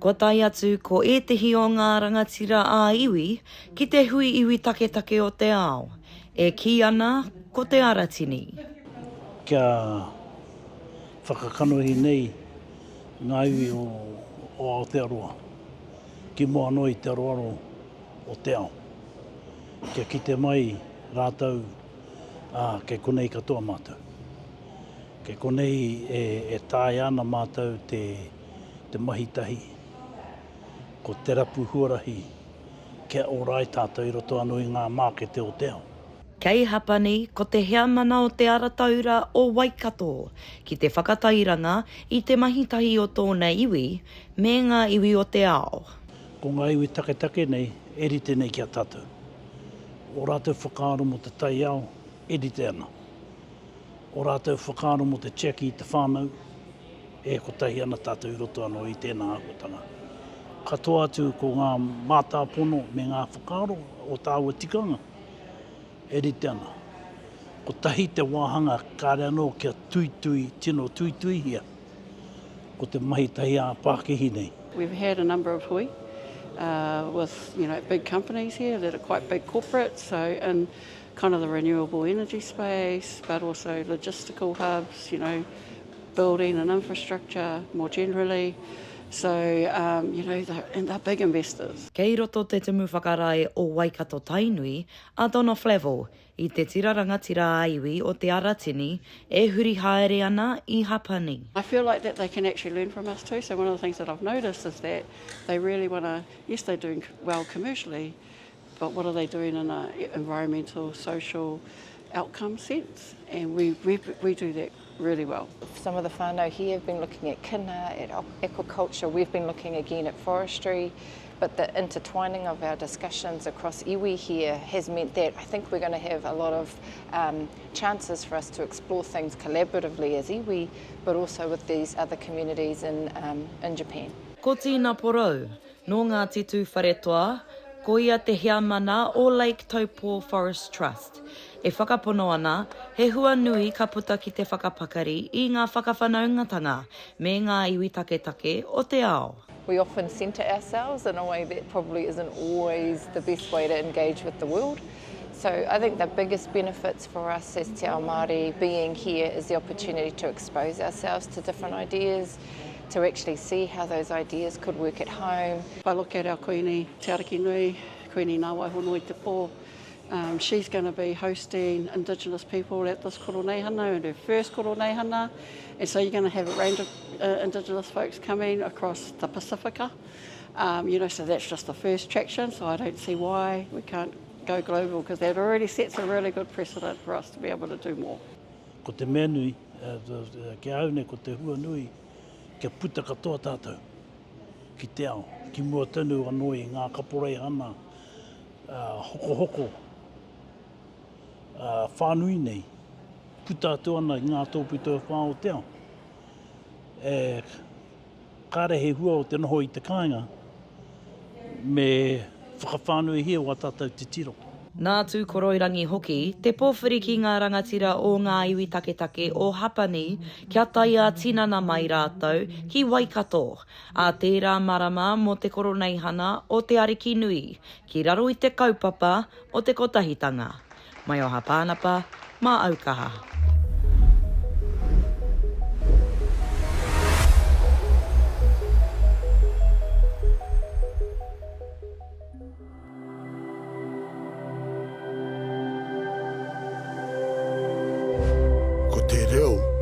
Ko tai atu ko ētehi o ngā rangatira a iwi ki te hui iwi take o te ao. E ki ana ko te Aratini. Kia whakakanohi nei ngā iwi o Aotearoa. Ki moa noi te aroaro o te ao. Kia kite mai rātou ke konei katoa mātou. Ke konei e tāi ana mātou te mahitahi. Ko te rapu huarahi kia orai tātou i roto anō i ngā mākete o te ao. Kei hapani ko te heamana o te arataura o Waikato ki te whakatairanga i te mahitahi o tōna iwi me ngā iwi o te ao. Ko ngā iwi take nei, erite nei kia tātou. O rātou whakaaro mo te tai ao, erite ana. O rātou whakaaro mo te cheki i te whānau, ko tahi ana tātou i roto anō i tēnā ahotanga. Katoa atu ko ngā mātāpono me ngā whakaaro o tā ua tikanga, erite ana. Ko tahi te wāhanga kāre anō kia tino tuitui hia, ko te mahitahi a Pākehi nei. We've had a number of hui with big companies here that are quite big corporates, so in kind of the renewable energy space, but also logistical hubs, building and infrastructure more generally. So, they're big investors. Kei roto te tumu whakarai o Waikato Tainui, a Donna Flavell, i te tirarangatira aiwi o te Aratini, e huri haere ana I hapani. I feel like that they can actually learn from us too. So one of the things that I've noticed is that they really want to, yes, they're doing well commercially, but what are they doing in an environmental, social outcome sense? And we do that really well. Some of the whānau here have been looking at kina, at aquaculture. We've been looking again at forestry. But the intertwining of our discussions across iwi here has meant that I think we're going to have a lot of chances for us to explore things collaboratively as iwi, but also with these other communities in Japan. Ko tīna porou, no ngā titu wharetoa, ko ia te heamana o Lake Taupo Forest Trust. E whakapono ana, he hua nui ka puta ki te whakapakari I ngā whakawhanaungatanga me ngā iwi take o te ao. We often centre ourselves in a way that probably isn't always the best way to engage with the world. So I think the biggest benefits for us as Te Ao Māori being here is the opportunity to expose ourselves to different ideas, to actually see how those ideas could work at home. If I look at our Koini Te Ariki Nui, Koini Nāwai Honoi Te Pō, she's going to be hosting Indigenous people at this koroneihana, and her first koroneihana. And so you're going to have a range of Indigenous folks coming across the Pacifica. So that's just the first traction, so I don't see why we can't go global, because that already sets a really good precedent for us to be able to do more. Ko te mea nui, ke aune ko te hua nui, kia puta katoa tātou ki te ao. Ki mua tonu anō I ngā kaporeihana, hoko, whānui nei, puta atu ana I ngā tōpito whā o te ao. Kāre he hua o te noho I te kāinga, me whakawhānui hia wa tātou te tiro. Nā Tukoroirangi hoki, te pōwhiri ki ngā rangatira o ngā iwi take o Hapani, kia taia tinana mai rātou ki Waikato, a tērā marama mo te koroneihana o te Ariki Nui, ki raro I te kaupapa o te kotahitanga. Maioha Panapa, mā Aukaha. Ko te reo